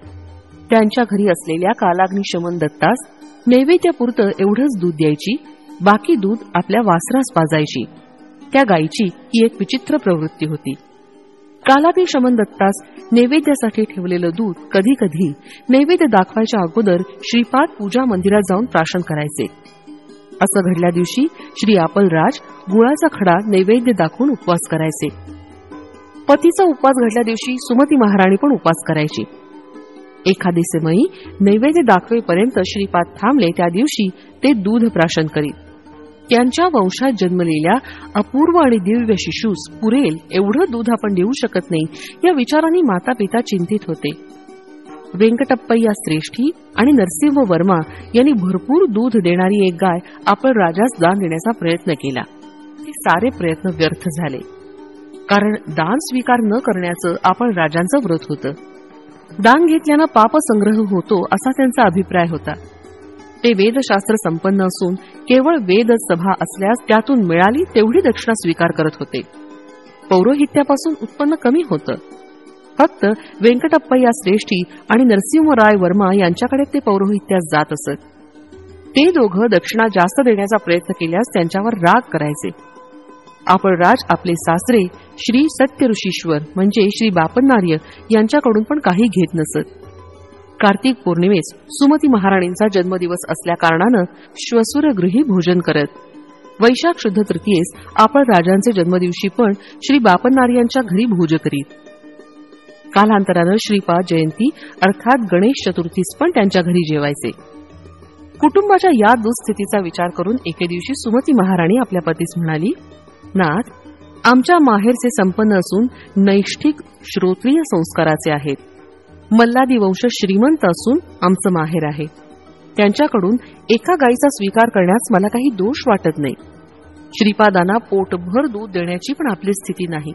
त्यांच्या घरी असलेल्या कालाग्निशमन दत्तास नैवेद्यापुरतं एवढंच दूध द्यायची, बाकी दूध आपल्या वासरास पाजायची. त्या गायीची ही एक विचित्र प्रवृत्ती होती. कालाग्निशमन दत्तास नैवेद्यासाठी ठेवलेलं दूध कधी कधी नैवेद्य दाखवायच्या अगोदर श्रीपाद पूजा मंदिरात जाऊन प्राशन करायचे. असं घडल्या दिवशी श्री आपलराज गुळाचा खडा नैवेद्य दाखवून उपवास करायचे. पतीचा उपवास घडल्या दिवशी सुमती महाराणी पण उपवास करायची. एकादशीमयी नैवेद्य दाखवेपर्यंत श्रीपाद थांबले त्या दिवशी ते दूध प्राशन करीत. त्यांच्या वंशात जन्मलेल्या अपूर्व आणि दिव्य शिशूस पुरेल एवढं दूध आपण देऊ शकत नाही या विचारांनी माता पिता चिंतित होते. वेंकटप्पय्या श्रेष्ठी आणि नरसिंह वर्मा यांनी भरपूर दूध देणारी एक गाय आपण राजास दान देण्याचा प्रयत्न केला. ते सारे प्रयत्न व्यर्थ झाले, कारण दान स्वीकार न करण्याचं आपण राजांचं व्रत होतं. दान घेतल्यानं पापसंग्रह होतो असा त्यांचा अभिप्राय होता. ते वेदशास्त्र संपन्न असून केवळ वेद सभा असल्यास त्यातून मिळाली तेवढी दक्षिणा स्वीकार करत होते. पौरोहित्यापासून उत्पन्न कमी होतं. फक्त वेंकटप्पय्या श्रेष्ठी आणि नरसिंहराय वर्मा यांच्याकडे ते पौरोहित्यास जात असत. ते दोघं दक्षिणा जास्त देण्याचा प्रयत्न केल्यास त्यांच्यावर राग करायचे. आपलराज आपले सासरे श्री सत्यऋषीश्वर म्हणजे श्री बापन्नार्य यांच्याकडून पण काही घेत नसत. कार्तिक पौर्णिमेस सुमती महाराणींचा जन्मदिवस असल्या कारणानं श्वसुरगृही भोजन करत. वैशाख शुद्ध तृतीयेस आपलराजांचे जन्मदिवशी पण श्री बापन्नार्यांच्या घरी भोज करीत. कालांतरानं श्रीपाद जयंती अर्थात गणेश चतुर्थीस पण त्यांच्या घरी जेवायचे. कुटुंबाच्या या दुःस्थितीचा विचार करून एके दिवशी सुमती महाराणी आपल्या पतीस म्हणाली, नाथ, आमच्या माहेरचे संपन्न असून नैष्ठिक श्रोत्रिय संस्काराचे आहेत. मल्लादी वंश श्रीमंत असून आमचं माहेर आहे. त्यांच्याकडून एका गायीचा स्वीकार करण्यास मला काही दोष वाटत नाही. श्रीपादांना पोटभर दूध देण्याची पण आपली स्थिती नाही.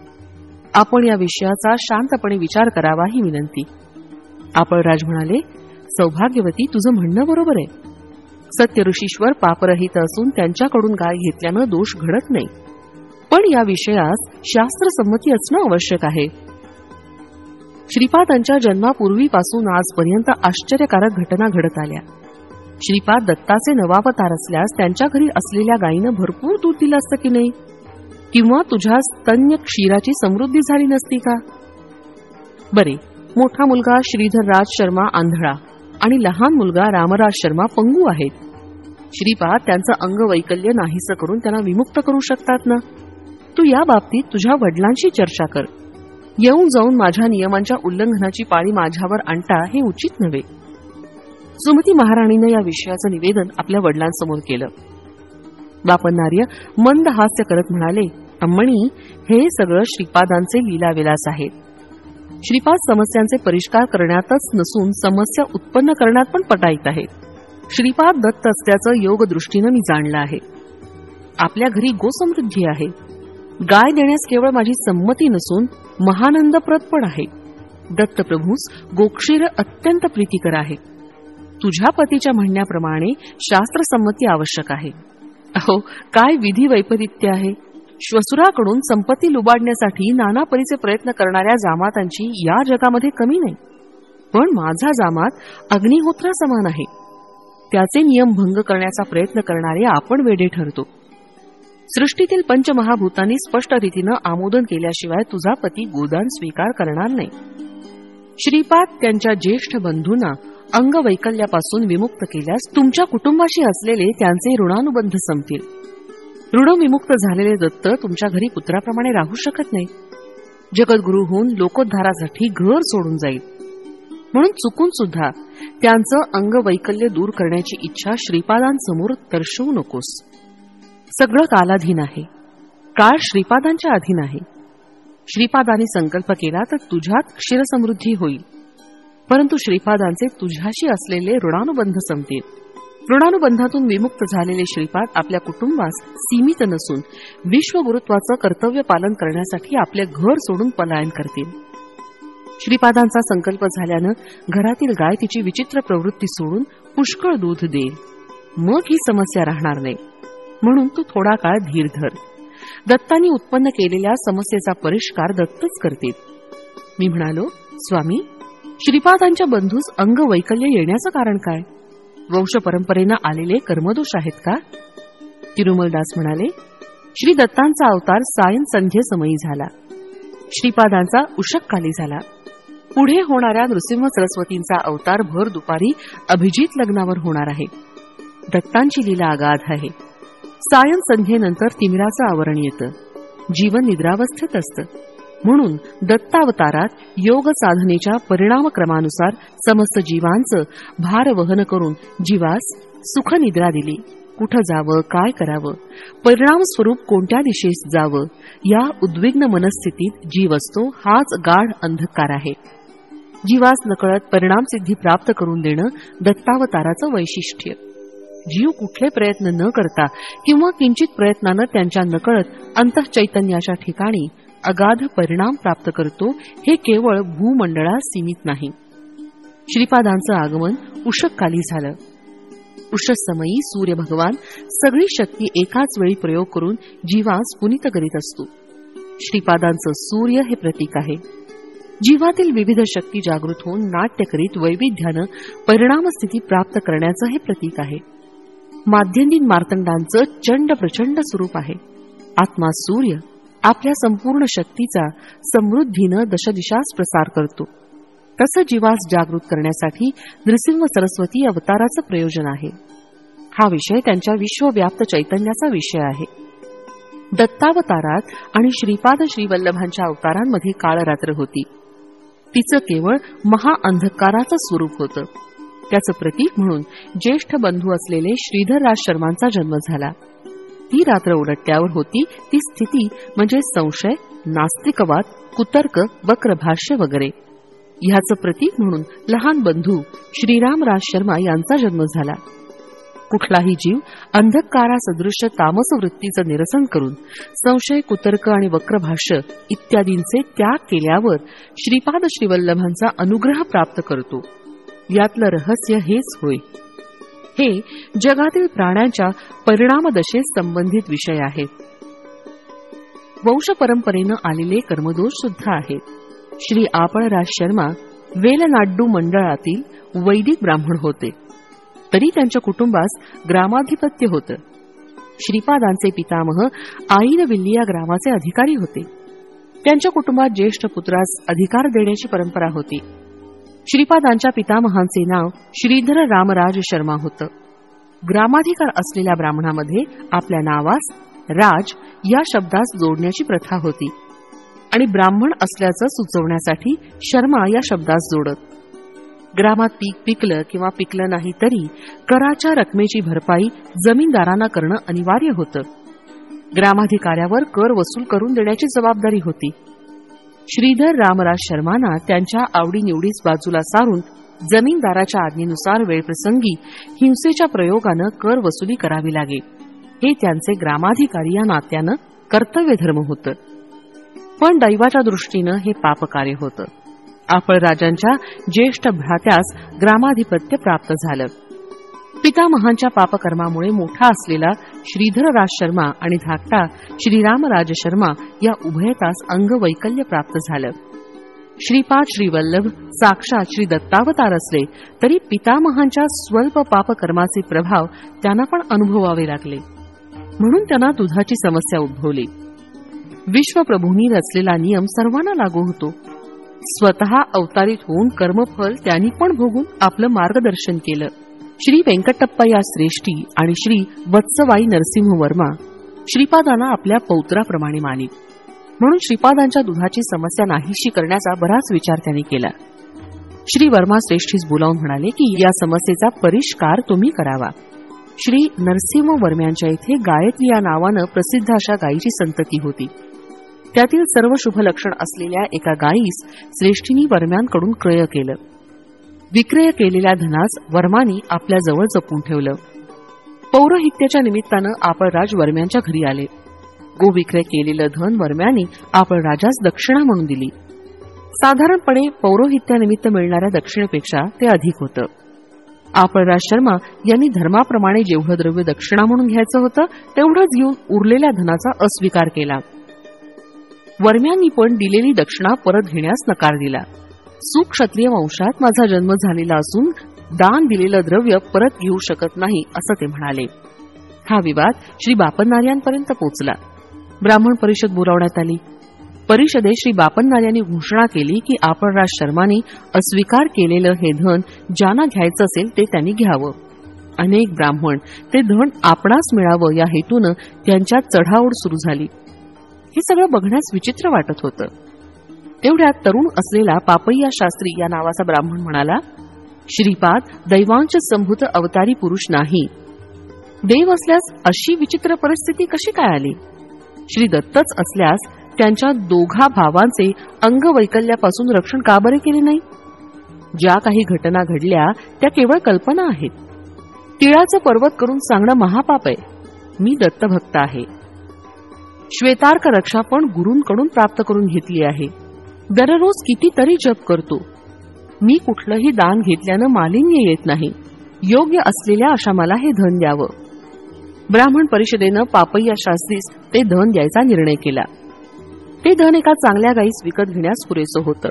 आपण या विषयाचा शांतपणे विचार करावा ही विनंती. आपलराज म्हणाले, सौभाग्यवती, तुझं म्हणणं बरोबर आहे. सत्यऋषीश्वर पापरहित असून त्यांच्याकडून गाय घेतल्यानं दोष घडत नाही. पण या विषयास शास्त्रसंमती असणं आवश्यक आहे. श्रीपादांच्या जन्मापूर्वीपासून आजपर्यंत आश्चर्यकारक घटना घडत आल्या. श्रीपाद दत्ताचे नवावतार असल्यास त्यांच्या घरी असलेल्या गायीनं भरपूर दूध दिलं असतं की नाही? किंवा तुझ्या स्तन्य क्षीराची समृद्धी झाली नसती का? बरे, मोठा मुलगा श्रीधरराज शर्मा आंधळा आणि लहान मुलगा रामराज शर्मा पंगू आहेत. श्रीपाद त्यांचं अंगवैकल्य नाहीसं करून त्यांना विमुक्त करू शकतात ना? तू या बाबतीत तुझ्या वडिलांशी चर्चा कर. येऊन जाऊन माझ्या नियमांच्या उल्लंघनाची पाळी माझ्यावर आणता हे उचित नव्हे. सुमती महाराणीनं या विषयाचं निवेदन आपल्या वडिलांसमोर केलं. बापन्नार्य मंद हास्य करत म्हणाले, अम्मणी, हे सगळं श्रीपादांचे लीलाविलास आहेत. श्रीपाद समस्यांचे परिष्कार करण्यातच नसून समस्या उत्पन्न करण्यात पण पटाईत आहेत. श्रीपाद दत्त असल्याचं योगदृष्टीनं मी जाणलं आहे. आपल्या घरी गोसमृद्धी आहे. गाय देण्यास केवळ माझी संमती नसून महानंदप्रद पण आहे. दत्तप्रभूस गोक्षीर अत्यंत प्रीतिकर आहे. तुझ्या पतीच्या म्हणण्याप्रमाणे शास्त्रसंमती आवश्यक आहे. अहो, काय विधी वैपरीत्य आहे. श्वसुराकडून संपत्ती लुबाडण्यासाठी नाना परीचे प्रयत्न करणाऱ्या जामातांची या जगामध्ये कमी नाही. पण माझा जामात अग्निहोत्रा समान आहे. त्याचे नियम भंग करण्याचा प्रयत्न करणारे आपण वेडे ठरतो. सृष्टीतील पंचमहाभूतांनी स्पष्ट रीतीनं आमोदन केल्याशिवाय तुझा पती गोदान स्वीकार करणार नाही. श्रीपाद त्यांच्या ज्येष्ठ बंधूंना अंगवैकल्यापासून विमुक्त केल्यास तुमच्या कुटुंबाशी असलेले त्यांचे ऋणानुबंध संपतील. ऋणविमुक्त झालेले दत्त तुमच्या घरी पुत्राप्रमाणे राहू शकत नाही. जगद्गुरू होऊन लोकोद्धारासाठी घर सोडून जाईल. म्हणून चुकून सुद्धा त्यांचं अंगवैकल्य दूर करण्याची इच्छा श्रीपादांसमोर दर्शवू नकोस. सगळं कालाधीन आहे. काळ श्रीपादांच्या अधीन आहे. श्रीपादाने संकल्प केला तर तुझ्यात क्षीरसमृद्धी होईल, परंतु श्रीपादांचे तुझ्याशी असलेले ऋणानुबंध संपतील. ऋणानुबंधातून विमुक्त झालेले श्रीपाद आपल्या कुटुंबास सीमित नसून विश्वगुरुत्वाचं कर्तव्य पालन करण्यासाठी आपले घर सोडून पलायन करतील. श्रीपादांचा संकल्प झाल्यानं घरातील गाय तिची विचित्र प्रवृत्ती सोडून पुष्कळ दूध देईल. मग ही समस्या राहणार नाही. म्हणून तू थोडा काळ धीर धर. दत्तांनी उत्पन्न केलेल्या समस्येचा परिष्कार दत्तच करतील. मी म्हणालो, स्वामी, श्रीपादांच्या बंधूस अंगवैकल्य येण्याचं कारण काय? वंश परंपरेनं आलेले कर्मदोष आहेत का? तिरुमलदास म्हणाले, श्री दत्तांचा अवतार सायं संध्येसमयी झाला. श्रीपादांचा उषक्काली झाला. पुढे होणाऱ्या नृसिंह सरस्वतींचा अवतार भर दुपारी अभिजित लग्नावर होणार आहे. दत्तांची लीला अगाध आहे. सायं संध्येनंतर तिमिराचं आवरण येतं. जीवन निद्रावस्थेत असतं. म्हणून दत्तावतारात योग साधनेच्या परिणामक्रमानुसार समस्त जीवांचं भार वहन करून जीवास सुखनिद्रा दिली. कुठं जावं, काय करावं, परिणाम स्वरूप कोणत्या दिशेस जावं, या उद्विग्न मनस्थितीत जीव असतो. हाच गाढ अंधकार आहे. जीवास नकळत परिणामसिद्धी प्राप्त करून देणं दत्तावताराचं वैशिष्ट्य. जीव कुठले प्रयत्न न करता किंवा किंचित प्रयत्नानं त्यांच्या नकळत अंतःचैतन्याच्या ठिकाणी अगाध परिणाम प्राप्त करतो, हे केवळ भूमंडळास सीमित नाही. श्रीपादांचं आगमन उषक्काली झालं. उषःसमयी सूर्य भगवान सगळी शक्ती एकाच वेळी प्रयोग करून जीवास पुनीत करीत असतो. श्रीपादांचं सूर्य हे प्रतीक आहे. जीवातील विविध शक्ती जागृत होऊन नाट्य करीत वैविध्यानं परिणामस्थिती प्राप्त करण्याचं हे प्रतीक आहे. माध्यंदिन मार्तंडांचं चंड प्रचंड स्वरूप आहे. आत्मा सूर्य आपल्या संपूर्ण शक्तीचा समृद्धीनं दशदिशास प्रसार करतो. तसं जीवास जागृत करण्यासाठी नृसिंह सरस्वती अवताराचं प्रयोजन आहे. हा विषय त्यांच्या विश्वव्याप्त चैतन्याचा विषय आहे. दत्तावतारात आणि श्रीपाद श्रीवल्लभांच्या अवतारांमध्ये काळरात्र होती. तिचं केवळ महाअंधकाराचं स्वरूप होतं. त्याचं प्रतीक म्हणून ज्येष्ठ बंधू असलेले श्रीधरराज शर्मांचा जन्म झाला. ती रात्र उलटल्यावर होती ती स्थिती म्हणजे संशय, नास्तिकवाद, कुतर्क, वक्रभाष्य वगैरे. ह्याचं प्रतीक म्हणून लहान बंधू श्रीरामराज शर्मा यांचा जन्म झाला. कुठलाही जीव अंधकारासदृश्य तामस वृत्तीचं निरसन करून संशय, कुतर्क आणि वक्रभाष्य इत्यादींचे त्याग केल्यावर श्रीपाद श्रीवल्लभांचा अनुग्रह प्राप्त करतो. यातलं रहस्य हेच होय. हे जगातील प्राण्यांच्या परिणामदशेस संबंधित विषय आहेत. वंश परंपरेनं आलेले कर्मदोष सुद्धा आहेत. श्री आपळराज शर्मा वेलनाड्डू मंडळातील वैदिक ब्राह्मण होते, तरी त्यांच्या कुटुंबास ग्रामाधिपत्य होतं. श्रीपादांचे पितामह आईनविल्ली या ग्रामाचे अधिकारी होते. त्यांच्या कुटुंबात ज्येष्ठ पुत्रास अधिकार देण्याची परंपरा होती. श्रीपादांच्या पितामहांचे नाव श्रीधर रामराज शर्मा होतं. ग्रामाधिकार असलेल्या ब्राह्मणामध्ये आपल्या नावास राज या शब्दास जोडण्याची प्रथा होती आणि ब्राह्मण असल्याचं सुचवण्यासाठी शर्मा या शब्दास जोडत. ग्रामात पीक पिकलं किंवा पिकलं नाही तरी कराच्या रकमेची भरपाई जमीनदारांना करणं अनिवार्य होतं. ग्रामाधिकाऱ्यावर कर वसूल करून देण्याची जबाबदारी होती. श्रीधर रामराज शर्मांना त्यांच्या आवडीनिवडीस बाजूला सारून जमीनदाराच्या आज्ञेनुसार वेळप्रसंगी हिंसेच्या प्रयोगानं कर वसुली करावी लागे. हे त्यांचे ग्रामाधिकारी या नात्यानं कर्तव्य धर्म होतं. पण दैवाच्या दृष्टीनं हे पापकार्य होतं. आपळराजांच्या ज्येष्ठ भ्रात्यास ग्रामाधिपत्य प्राप्त झालं. पितामहांच्या पापकर्मामुळे मोठा असलेला श्रीधरराज शर्मा आणि धाकटा श्रीरामराज शर्मा या उभयतास अंगवैकल्य प्राप्त झालं. श्रीपाद श्रीवल्लभ साक्षात श्री दत्तावतार असले तरी पितामहांच्या स्वल्प पापकर्माचे प्रभाव त्यांना पण अनुभवावे लागले. म्हणून त्यांना दुधाची समस्या उद्भवली. विश्वप्रभूंनी रचलेला नियम सर्वांना लागू होतो. स्वतः अवतारित होऊन कर्मफल त्यांनी पण भोगून आपलं मार्गदर्शन केलं. श्री व्यंकटप्पा या श्रेष्ठी आणि श्री वत्सवाई नरसिंह वर्मा श्रीपादांना आपल्या पौत्राप्रमाणे मानित. म्हणून श्रीपादांच्या दुधाची समस्या नाहीशी करण्याचा बराच विचार त्यांनी केला. श्री वर्मा श्रेष्ठीस बोलावून म्हणाले की या समस्येचा परिष्कार तुम्ही करावा. श्री नरसिंह वर्म्यांच्या इथे गायत्री या नावानं प्रसिद्ध अशा गायीची संतती होती. त्यातील सर्व शुभ लक्षण असलेल्या एका गायीस श्रेष्ठींनी वर्म्यांकडून क्रय केलं. विक्रय केलेल्या धनास वर्मांनी आपल्या जवळ जपून ठेवलं. पौरोहित्याच्या निमित्तानं आपळराज वर्म्यांच्या घरी आले. गोविक्रय केलेलं धन वर्म्यांनी आपळराजास दक्षिणा म्हणून दिली. साधारणपणे पौरोहित्यानिमित्त मिळणाऱ्या दक्षिणेपेक्षा ते अधिक होतं. आपळराज शर्मा यांनी धर्माप्रमाणे जेवढं द्रव्य दक्षिणा म्हणून घ्यायचं होतं तेवढंच घेऊन उरलेल्या धनाचा अस्वीकार केला. वर्म्यांनी पण दिलेली दक्षिणा परत घेण्यास नकार दिला. सुक्षत्रिय वंशात माझा जन्म झालेला असून दान दिलेलं द्रव्य परत घेऊ शकत नाही असं ते म्हणाले. हा विवाद श्री बापन्नार्यांपर्यंत पोचला. ब्राह्मण परिषद बोलावण्यात आली. परिषदेत श्री बापन्नार्यांनी घोषणा केली की आपळराज शर्मांनी अस्वीकार केलेलं हे धन ज्यांना घ्यायचं असेल ते त्यांनी घ्यावं. अनेक ब्राह्मण ते धन आपणास मिळावं या हेतूनं त्यांच्यात चढाओढ सुरू झाली. हे सगळं बघण्यास विचित्र वाटत होतं. तेवढ्यात तरुण असलेला पापय्या शास्त्री या नावाचा ब्राह्मण म्हणाला, श्रीपाद दैवांश संभूत अवतारी पुरुष नाही. देव असल्यास अशी विचित्र परिस्थिती कशी काय आली? श्री दत्तच असल्यास त्यांच्या दोघा भावांचे अंगवैकल्यापासून रक्षण का बरे केले नाही? ज्या काही घटना घडल्या त्या केवळ कल्पना आहेत. तिळाचं पर्वत करून सांगणं महापाप आहे. मी दत्तभक्त आहे. श्वेतार्क रक्षा पण गुरूंकडून प्राप्त करून घेतली आहे. दररोज कितीतरी जप करतो. मी कुठलंही दान घेतल्यानं मालिन्य येत नाही. योग्य असलेल्या अशा मला हे धन द्यावं. ब्राह्मण परिषदेनं पापय्या शास्त्रीस ते धन द्यायचा निर्णय केला. ते धन एका चांगल्या गायीस विकत घेण्यास पुरेसं होतं.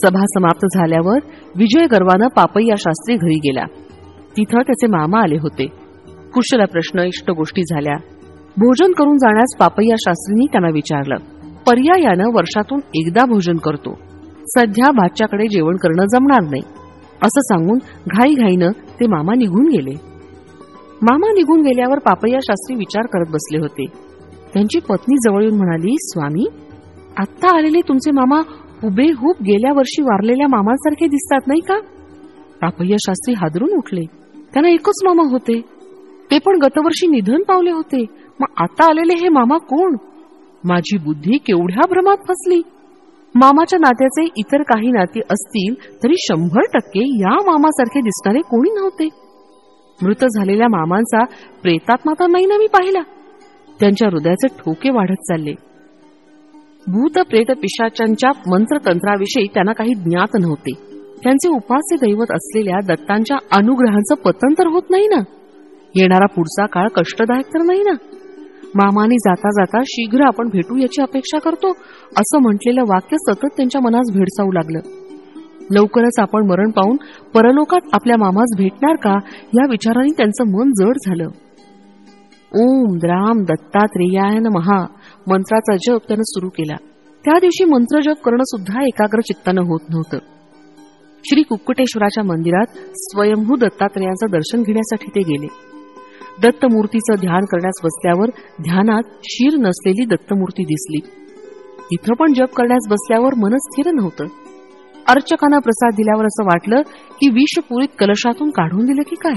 सभा समाप्त झाल्यावर विजय गर्वानं पापय्या शास्त्री घरी गेला. तिथं त्याचे मामा आले होते. कुशल प्रश्न, इष्ट गोष्टी झाल्या. भोजन करून जाण्यास पापय्या शास्त्रींनी त्यांना विचारलं. पर्यायानं वर्षातून एकदा भोजन करतो. सध्या भाच्याकडे जेवण करणं जमणार नाही असं सांगून घाईघाईनं ते मामा निघून गेले. मामा निघून गेल्यावर पापय्या शास्त्री विचार करत बसले होते. त्यांची पत्नी जवळ येऊन म्हणाली, स्वामी, आत्ता आलेले तुमचे मामा हुबेहूब गेल्या वर्षी वारलेल्या मामांसारखे दिसतात नाही का? पापय्या शास्त्री हादरून उठले. त्यांना एकच मामा होते. ते पण गतवर्षी निधन पावले होते. मग आता आलेले हे मामा कोण? माझी बुद्धी केवढ्या भ्रमात फसली. मामाच्या नात्याचे इतर काही नाती असतील तरी 100% या मामासारखे दिसणारे कोणी नव्हते. मृत झालेल्या मामांचा प्रेतात्मा तर नाही ना मी पाहिला. त्यांच्या हृदयाचे ठोके वाढत चालले. भूत प्रेत पिशाचांच्या मंत्रतंत्राविषयी त्यांना काही ज्ञात नव्हते. त्यांचे उपास्य दैवत असलेल्या दत्तांच्या अनुग्रहांचं पतन तर होत नाही ना. येणारा पुढचा काळ कष्टदायक तर नाही ना. मामाने जाता जाता शीघ्र आपण भेटू याची अपेक्षा करतो असं म्हटलेलं वाक्य सतत त्यांच्या मनास भेडसावू लागलं. लवकरच आपण मरण पाहून परलोकात आपल्या मामास भेटणार का या विचाराने त्यांचं मन जड झालं. ओम द्राम दत्तात्रेयाय नमः मंत्राचा जप त्यानं सुरू केला. त्या दिवशी मंत्रजप करणं सुद्धा एकाग्र चित्तानं होत नव्हतं. श्री कुक्कुटेश्वराच्या मंदिरात स्वयंभू दत्तात्रेयांचं दर्शन घेण्यासाठी ते गेले. दत्तमूर्तीचं ध्यान करण्यास बसल्यावर ध्यानात शीर नसलेली दत्तमूर्ती दिसली. तिथं पण जप करण्यास बसल्यावर मन स्थिर नव्हतं. अर्चकांना प्रसाद दिल्यावर असं वाटलं की विषपुरीत कलशातून काढून दिलं की काय.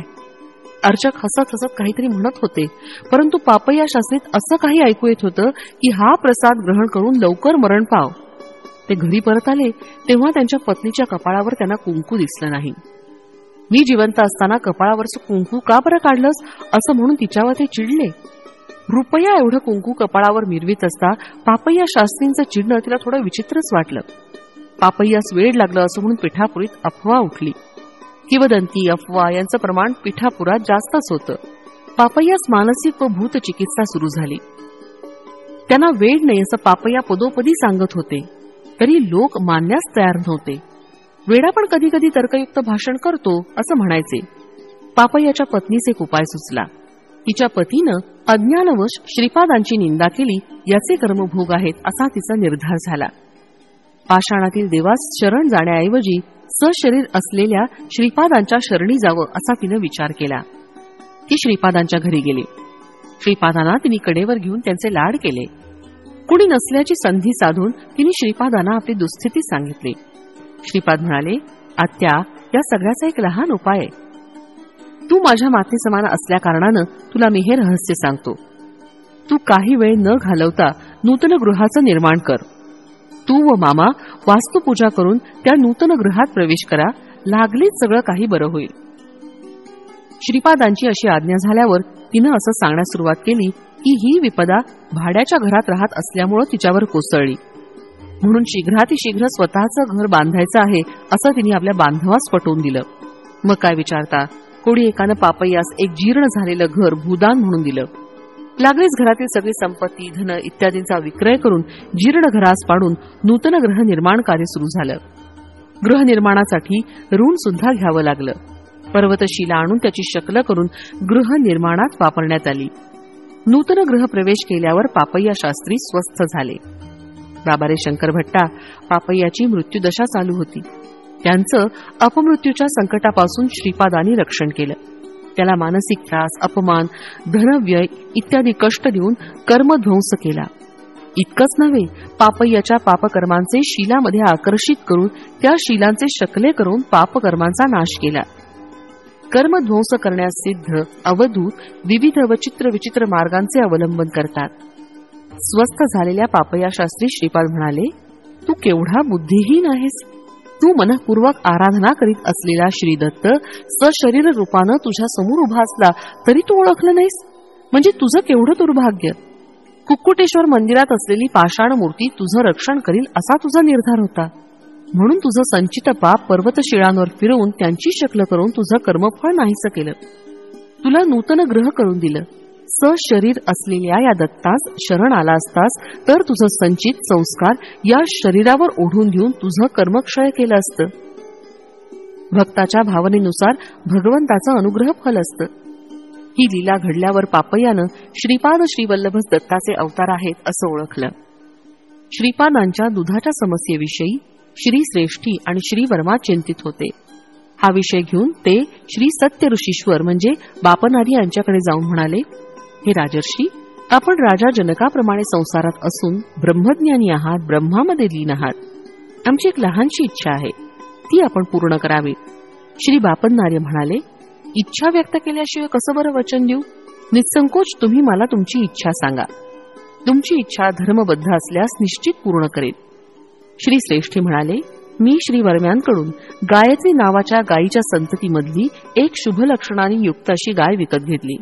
अर्चक हसत हसत काहीतरी म्हणत होते, परंतु पापय्या शास्त्रीत असं काही ऐकू येत होतं की हा प्रसाद ग्रहण करून लवकर मरण पाव. ते घरी परत आले तेव्हा त्यांच्या पत्नीच्या कपाळावर त्यांना कुंकू दिसलं नाही. मी जिवंत असताना कपाळावरचं कुंकू का बरं काढलंस असं म्हणून तिच्यावर ते चिडले. रुपया एवढं कुंकू कपाळावर मिरवीत असता पापय्या शास्त्रींचं चिडणं तिला थोडं विचित्रच वाटलं. पापय्यास वेळ लागलं असं म्हणून पिठापुरीत अफवा उठली. किंवदंती अफवा यांचं प्रमाण पिठापुरात जास्तच होतं. पापय्यास मानसिक व भूत चिकित्सा सुरू झाली. त्यांना वेळ नाही असं पापय्या पदोपदी सांगत होते, तरी लोक मानण्यास तयार नव्हते. वेडा पण कधी कधी तर्कयुक्त भाषण करतो असं म्हणायचे. पापय्याच्या पत्नीस एक उपाय सुचला. तिच्या पतीनं अज्ञानवश श्रीपादांची निंदा केली याचे कर्मभोग आहेत असा तिचा निर्धार झाला. पाषाणातील देवास शरण जाण्याऐवजी सशरीर असलेल्या श्रीपादांच्या शरणी जावं असा तिनं विचार केला. ती श्रीपादांच्या घरी गेली. श्रीपादांना तिने कडेवर घेऊन त्यांचे लाड केले. कुणी नसल्याची संधी साधून तिने श्रीपादांना आपली दुःस्थिती सांगितली. श्रीपाद म्हणाले, आत्या, या सगळ्याचा एक लहान उपाय आहे. तू माझ्या माते समान असल्या कारणानं तुला मी हे रहस्य सांगतो. तू काही वेळ न घालवता नूतन गृहाचं निर्माण कर. तू व मामा वास्तुपूजा करून त्या नूतन गृहात प्रवेश करा. लागलीच सगळं काही बरं होईल. श्रीपादांची अशी आज्ञा झाल्यावर तिनं असं सांगण्यास सुरुवात केली की ही विपदा भाड्याच्या घरात राहत असल्यामुळे तिच्यावर कोसळली, म्हणून शीघ्रातिशीघ्र स्वतःचं घर बांधायचं आहे असं तिने आपल्या बांधवास पटवून दिलं. मग काय विचारता, कोणी एकानं पापय्यास एक जीर्ण झालेलं घर भूदान म्हणून दिलं. लागलीच घरातील सगळी संपत्ती, धन इत्यादींचा विक्रय करून जीर्ण घरास पाडून नूतन गृहनिर्माण कार्य सुरू झालं. गृहनिर्माणासाठी ऋण सुद्धा घ्यावं लागलं. पर्वतशिला आणून त्याची शकलं करून गृहनिर्माणात वापरण्यात आली. नूतन गृहप्रवेश केल्यावर पापय्या शास्त्री स्वस्थ झाले. बाबारे शंकर भट्टा पापय्याची मृत्यूदशा चालू होती. त्यांचं अपमृत्यूच्या संकटापासून श्रीपादांनी रक्षण केलं. त्याला मानसिक त्रास, अपमान, धनव्यय इत्यादी कष्ट देऊन कर्मध्वंस केला. इतकंच नव्हे, पापय्याच्या पापकर्मांचे शिलामध्ये आकर्षित करून त्या शिलांचे शकले करून पापकर्मांचा नाश केला. कर्मध्वंस करण्यास सिद्ध अवधूत विविध व चित्रविचित्र मार्गांचे अवलंबन करतात. स्वस्थ झालेल्या पापय्या शास्त्री श्रीपाद म्हणाले, तू केवढा बुद्धिहीन आहेस. तू मनःपूर्वक आराधना करीत असलेला श्रीदत्त सशरीर रूपानं तुझ्या समोर उभा असला तरी तू ओळखलं नाहीस, म्हणजे तुझं केवढं दुर्भाग्य. कुक्कुटेश्वर मंदिरात असलेली पाषाण मूर्ती तुझं रक्षण करील असा तुझा निर्धार होता, म्हणून तुझं संचित पाप पर्वतशिळांवर फिरवून त्यांची शकलं करून तुझं कर्मफळ नाहीसं केलं. तुला नूतन ग्रह करून दिलं. सशरीर असलेल्या या दत्तास शरण आला असतास तर तुझं संचित संस्कार या शरीरावर ओढून घेऊन तुझं कर्मक्षय केलं असतं. भक्ताच्या भावनेनुसार भगवंताचं अनुग्रह फल असतं. ही लीला घडल्यावर पापय्यानं श्रीपाद श्रीवल्लभ दत्ताचे अवतार आहेत असं ओळखलं. श्रीपादांच्या दुधाच्या समस्येविषयी श्री श्रेष्ठी आणि श्री वर्मा चिंतित होते. हा विषय घेऊन ते श्री सत्य ऋषीश्वर म्हणजे बापनारी यांच्याकडे जाऊन म्हणाले, हे राजर्षी, आपण राजा जनकाप्रमाणे संसारात असून ब्रह्मज्ञानी आहात, ब्रह्मामध्ये लीन आहात. आमची एक लहानशी इच्छा आहे, ती आपण पूर्ण करावी. श्री बापनार्य म्हणाले, इच्छा व्यक्त केल्याशिवाय कसं बरं वचन देऊ? निसंकोच तुम्ही मला तुमची इच्छा सांगा. तुमची इच्छा धर्मबद्ध असल्यास निश्चित पूर्ण करेल. श्री श्रेष्ठी म्हणाले, मी श्री वर्म्यांकडून गायत्री नावाच्या गायीच्या संततीमधली एक शुभ लक्षणांनी युक्त अशी गाय विकत घेतली.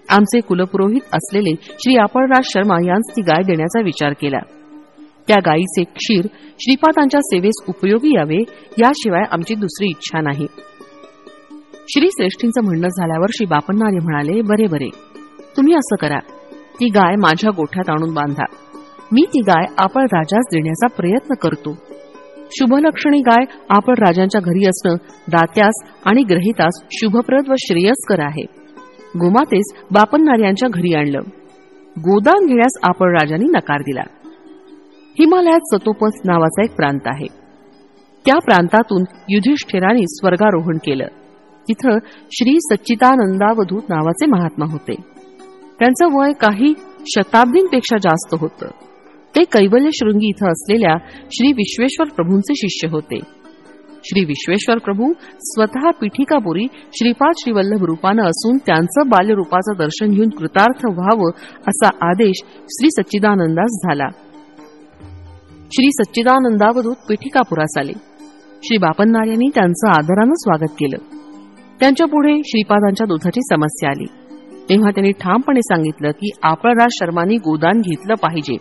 आमचे कुलपुरोहित असलेले श्री आपळराज शर्मा यांस ती गाय देण्याचा विचार केला. त्या गायीचे क्षीर श्रीपादांच्या सेवेस उपयोगी यावे याशिवाय आमची दुसरी इच्छा नाही. श्री श्रेष्ठींचं म्हणणं झाल्यावर श्री बापनार्य म्हणाले, बरे बरे, तुम्ही असं करा, ती गाय माझ्या गोठ्यात आणून बांधा. मी ती गाय आपळराजास देण्याचा प्रयत्न करतो. शुभलक्षणी गाय आपळराजांच्या घरी असणं दात्यास आणि ग्रहितास शुभप्रद व श्रेयस्कर आहे. गोमातेस बापनार्यांच्या घरी आणलं. गोदान घेण्यास आपळराजांनी नकार दिला. हिमालयात सतोपस नावाचा एक प्रांत आहे. त्या प्रांतातून युधिष्ठिराने स्वर्गारोहण केलं. तिथं श्री सच्चिदानंदावधूत नावाचे महात्मा होते. त्यांचं वय काही शताब्दींपेक्षा जास्त होतं. ते कैवल्य शृंगी इथं असलेल्या श्री विश्वेश्वर प्रभूंचे शिष्य होते. श्री विश्वेश्वर प्रभू स्वतः पीठिकापुरी श्रीपाद श्रीवल्लभ रूपानं असून त्यांचं बाल्यरूपाचं दर्शन घेऊन कृतार्थ व्हावं असा आदेश श्री सच्चिदानंदास झाला. श्री सच्चिदानंदावधूत पीठिकापुरास आले. श्री बापनार्यांनी त्यांचं आदरानं स्वागत केलं. त्यांच्यापुढे श्रीपादांच्या दुधाची समस्या आली. तेव्हा त्यांनी ठामपणे सांगितलं की आपळराज शर्मांनी गोदान घेतलं पाहिजे.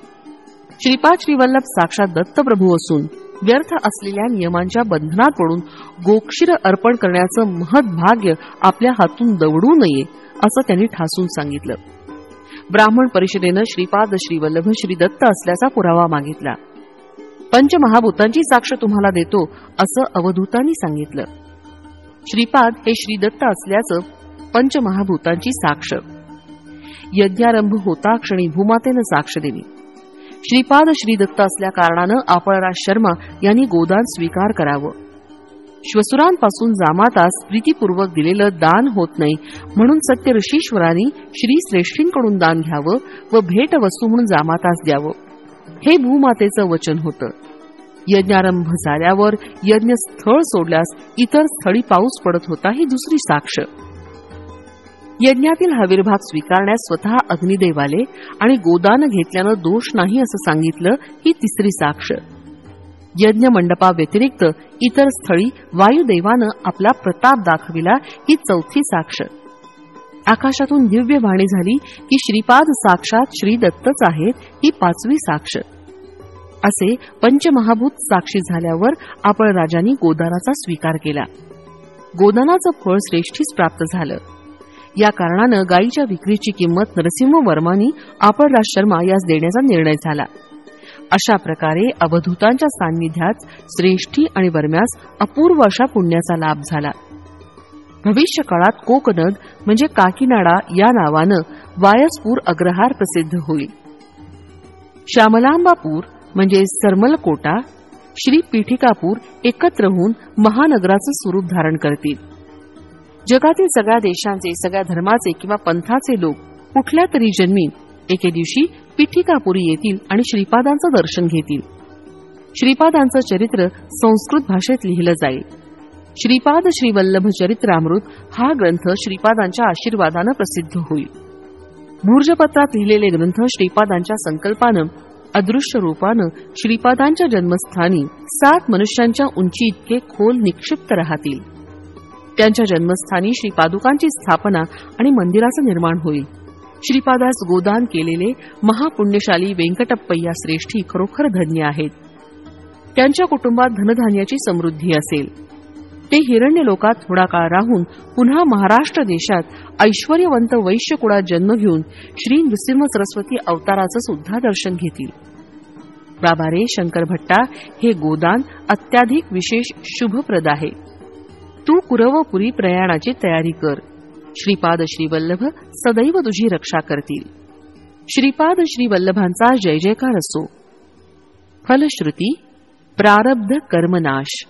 श्रीपाद श्रीवल्लभ साक्षात दत्तप्रभू असून व्यर्थ असलेल्या नियमांच्या बंधनात पडून गोक्षीर अर्पण करण्याचं महत् भाग्य आपल्या हातून दवडू नये असं त्यांनी ठासून सांगितलं. ब्राह्मण परिषदेनं श्रीपाद श्रीवल्लभ श्रीदत्त असल्याचा पुरावा मागितला. पंचमहाभूतांची साक्ष तुम्हाला देतो असं अवधूतांनी सांगितलं. श्रीपाद हे श्रीदत्त असल्याचं पंचमहाभूतांची साक्ष. यज्ञारंभ होता क्षणी भूमातेनं साक्ष दिली. श्रीपाद श्रीदत्त असल्या कारणानं आपळराज शर्मा यांनी गोदान स्वीकार करावं. श्वसुरांपासून जामातास प्रीतीपूर्वक दिलेलं दान होत नाही म्हणून सत्य ऋषीश्वरांनी श्री श्रेष्ठींकडून दान घ्यावं व भेट वस्तू म्हणून जामातास द्यावं, हे भूमातेचं वचन होतं. यज्ञारंभ झाल्यावर यज्ञ स्थळ सोडल्यास इतर स्थळी पाऊस पडत होता ही दुसरी साक्ष. यज्ञातील हविर्भाग स्वीकारण्यास स्वतः अग्निदेव आले आणि गोदान घेतल्यानं दोष नाही असं सांगितलं ही तिसरी साक्ष. यज्ञ मंडपाव्यतिरिक्त इतर स्थळी वायुदेवानं आपला प्रताप दाखविला ही चौथी साक्ष. आकाशातून दिव्य वाणी झाली की श्रीपाद साक्षात श्री दत्तच आहेत ही पाचवी साक्ष. असे पंचमहाभूत साक्षी झाल्यावर आपण राजांनी गोदानाचा स्वीकार केला. गोदानाचं फळ श्रेष्ठीच प्राप्त झालं. या कारणानं गायीच्या विक्रीची किंमत नरसिंहवर्मांनी आपळराज शर्मा यास देण्याचा निर्णय झाला. अशा प्रकारे अवधूतांच्या सान्निध्यात श्रेष्ठी आणि वर्म्यास अपूर्व अशा पुण्याचा लाभ झाला. भविष्य काळात कोकनद म्हणजे काकीनाडा या नावानं वायसपूर अग्रहार प्रसिद्ध होईल. श्यामलांबापूर म्हणजे सरमलकोटा, श्री पीठिकापूर एकत्र होऊन महानगराचं स्वरूप धारण करतील. जगातील सगळ्या देशांचे, सगळ्या धर्माचे किंवा पंथाचे लोक कुठल्या तरी जन्मी एके दिवशी पीठिकापुरी येतील आणि श्रीपादांचं दर्शन घेतील. श्रीपादांचं चरित्र संस्कृत भाषेत लिहिलं जाईल. श्रीपाद श्रीवल्लभ चरित्रामृत हा ग्रंथ श्रीपादांच्या आशीर्वादानं प्रसिद्ध होईल. भूर्जपत्रात लिहिलेले ग्रंथ श्रीपादांच्या संकल्पानं अदृश्य रूपानं श्रीपादांच्या जन्मस्थानी 7 मनुष्यांच्या उंची इतके खोल निक्षिप्त राहतील. त्यांच्या जन्मस्थानी श्रीपादुकांची स्थापना आणि मंदिराचं निर्माण होईल. श्रीपादास गोदान केलेले महापुण्यशाली वेंकटप्पय्या श्रेष्ठी खरोखर धन्य आहेत. त्यांच्या कुटुंबात धनधान्याची समृद्धी असेल. ते हिरण्य लोकात थोडा काळ राहून पुन्हा महाराष्ट्र देशात ऐश्वर्यवंत वैश्यकुळात जन्म घेऊन श्री नृसिंह सरस्वती अवताराचं सुद्धा दर्शन घेतील. बाबा रे शंकर भट्टा, हे गोदान अत्याधिक विशेष शुभप्रद आहे. तू कुरवपुरी प्रयाणाची तयारी कर. श्रीपाद श्रीवल्लभ सदैव तुझी रक्षा करतील. श्रीपाद श्रीवल्लभांचा जय जयकार असो. फलश्रुती प्रारब्ध कर्मनाश.